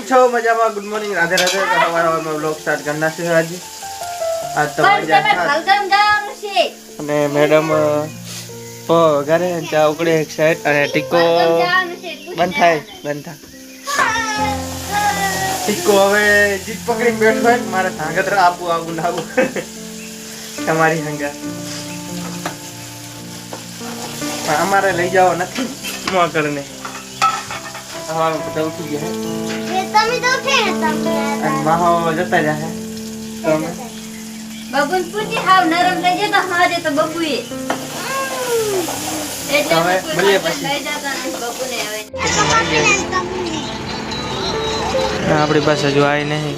છો મજામાં? Good morning, Radhe Radhe. સવારમાં બ્લોગ સ્ટાર્ટ કરના છે આજે. આજ તો મજા છે અને મેડમ ઘરે ચા ઉકળે એક સાઈડ અને ટીકો બંધ થાય ટીકો હવે જીત પકડીને બેઠો હોય મારે ધાંગધ્રા આવું નાવું તમારી હંગા અમારે લઈ જાવ નથી મોકળને સવારમાં બધા ઉઠી ગયા તમે તો ઉઠે તમે અને માહો જતા રહ્યા તમે બબુન પૂછી હાવ નરમ લઈ જતો હાજે તો બબુએ એટલે હવે મળીએ પછી લઈ જતા નથી બબુને હવે આપણી પાસે જો આઈ નહીં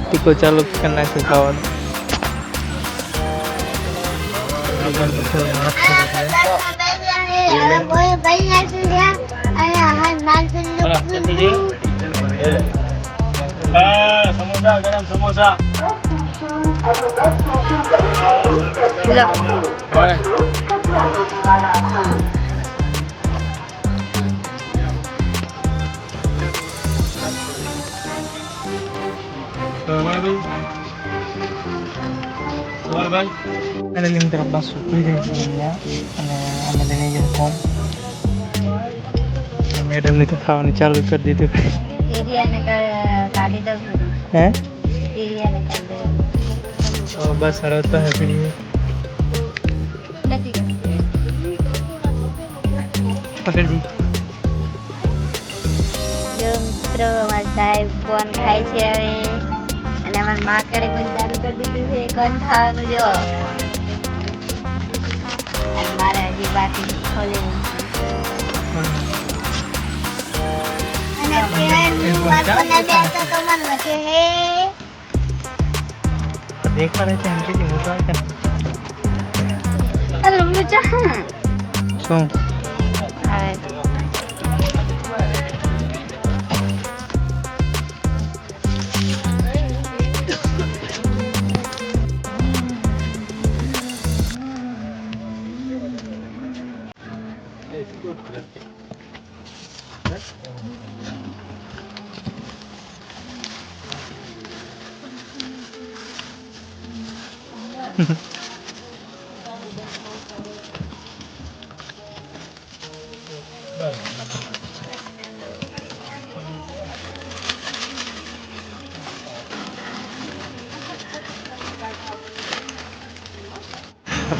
ટીકો ચાલુ કરી નાખ્યું ખાવાનું સમોસા ગરમ સમોસા મેડમ ને તો ખાવાનું ચાલુ કરી દીધું હે બસ સરસ તો હે પકડી સાહેબ કોણ ખાય છે હવે અને અમારી માં કરે બધું ચાલુ કરી દીધું છે કોણ ખાવાનું જો અને મારે હજી બાકી ખોલે देखा रहे थे हमके कि मोटा है हेलो मुझे શું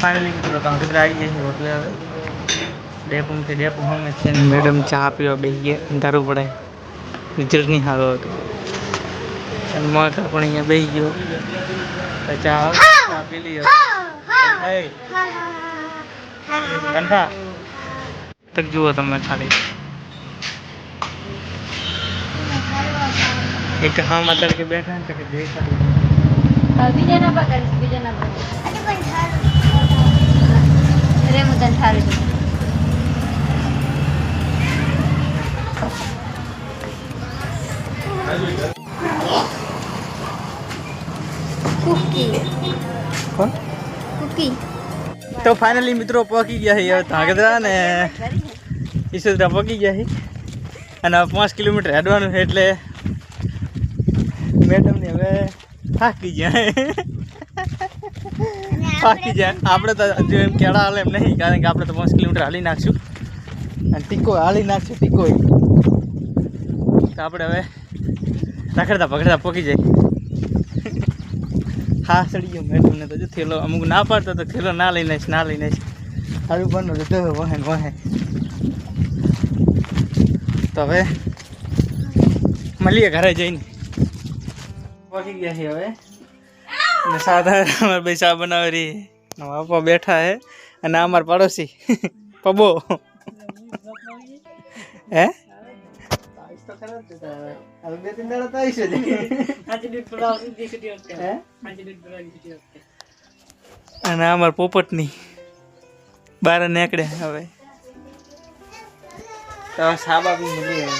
फाइनली तो कांग्रेस आई गई होटल डेपो से डेपो हम मैडम चाह पीवा बेही गए दारू पड़े रिजल्ट नहीं हारो तो मोटर पण અહીંયા બેહી ગયો તો ચા પી લ્યો એ કંઠા તક જુઓ તમે ખાલી એક હા માતાર કે બેઠા ને કે દેખા બીજા ના પકડીશ બીજા ના પકડીશ અરે મુદન થાળી તો ફાઇનલી મિત્રો પહોંચી ગયા છે હવે ધાંગધ્રા ને ઈસુદરા પહોંચી ગયા છે અને 5 કિલોમીટર હેડવાનું છે એટલે મેડમ ને હવે થાકી જાય આપણે તો જો એમ કેળા હાલે એમ નહીં કારણ કે આપણે તો 5 કિલોમીટર હાલી નાખશું અને ટીકો હાલી નાખશું ટીકો તો આપણે હવે રખડતા પકડતા પહોંચી જાય હા સડી ગયો મેડમ ને તો જો થેલો અમુક ના પાડતો તો થેલો ના લઈને સારું બનવું તો વહે તો હવે મળીએ ઘરે જઈને. પહોંચી ગયા છીએ હવે ને સાધારણ અમારે ભાઈ ચા બનાવી રહી બાપા બેઠા હે અને અમારા પડોશી પબો હે અને અમાર પોપટની બાર નીકળ્યા હવે તો સાબા બી મળી હવે.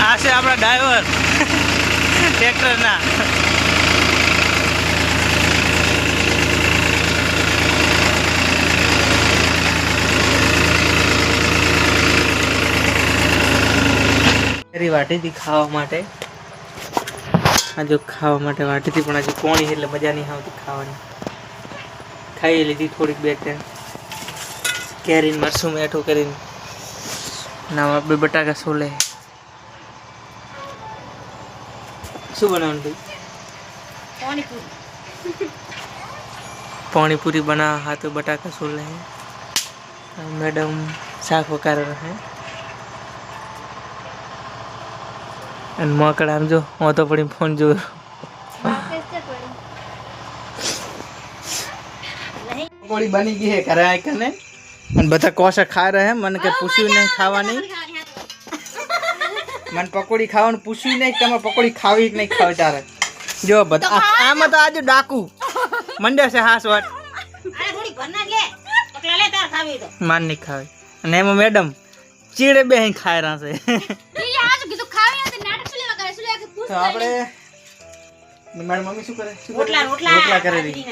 આ છે આપણા ડ્રાઈવર ટ્રેક્ટરના. વાટી હતી ખાવા માટે ખાવા માટે વાટી હતી પણ હજી પોણી એટલે મજા નહીં આવતી ખાવાની. ખાઈ લીધી થોડીક બે ત્રણ કેરીને મરસું મેઠું કરીને ના બે બટાકા સોલે. શું બનાવવાનું ભાઈ? પાણીપુરી બના હા તો બટાકા સોલે મેડમ શાક વકાર હે અને મકડ આમ જો હું તો પડી ફોન જોયો. પકોડી બની ગઈ હે ઘરે આઈ કને અને બધા કોષા ખા રહે. મને કે પૂછ્યું નહીં ખાવાની, મને પકોડી ખાવાનું પૂછ્યું નહીં તમે પકોડી ખાવી કે નહીં ખાવી. તારે જો બધા આમાં તો આજે ડાકુ મંડે છે હાસ વાત માન નહીં ખાવી અને એમાં મેડમ ચીડે બે ખાઈ રહ્યા છે. તો આપણે મારી મમ્મી શું કરે? રોટલા કરે રહી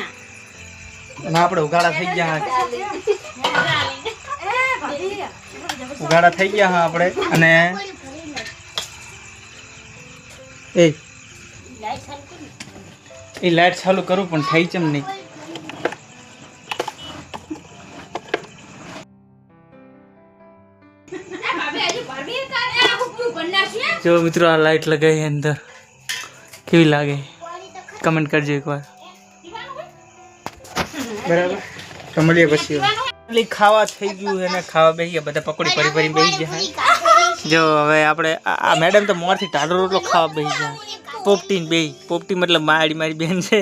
અને આપણે ઉગાડા થઈ ગયા. ઉગાડા થઈ ગયા હા આપણે. અને એ લાઈટ ચાલુ કરું પણ થઈ ચમ નહીં. જો મિત્રો આ લાઈટ લગાવી અંદર કેવી લાગે કમેન્ટ કરજો એકવાર. બરાબર તો મળીએ પછી. ખાવા થઈ ગયું એને ખાવા બેસી ગયા બધા પકોડી ફરી ફરી બેસી ગયા. જો હવે આપણે આ મેડમ તો મોરથી ટાઢો રોટલો ખાવા બેસી ગયા. પોપટી ને બે પોપટી મતલબ મારી બેન છે.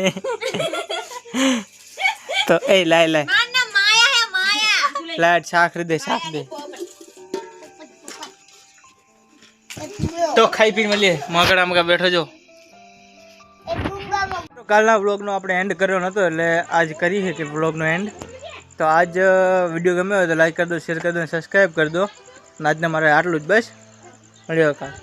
તો એ લાય શાક દે શાક દે. તો ખાઈ પી મળીએ. મગડા બેઠો જો. કાલના વ્લોગનો આપણે એન્ડ કર્યો નહોતો એટલે આજ કરી છે કે વ્લોગનો એન્ડ. તો આજ વિડીયો ગમ્યો હોય તો લાઈક કરી દો, શેર કરી દો, સબસ્ક્રાઈબ કરી દો. આજના મારે આટલું જ બસ. મળ્યો કાલ.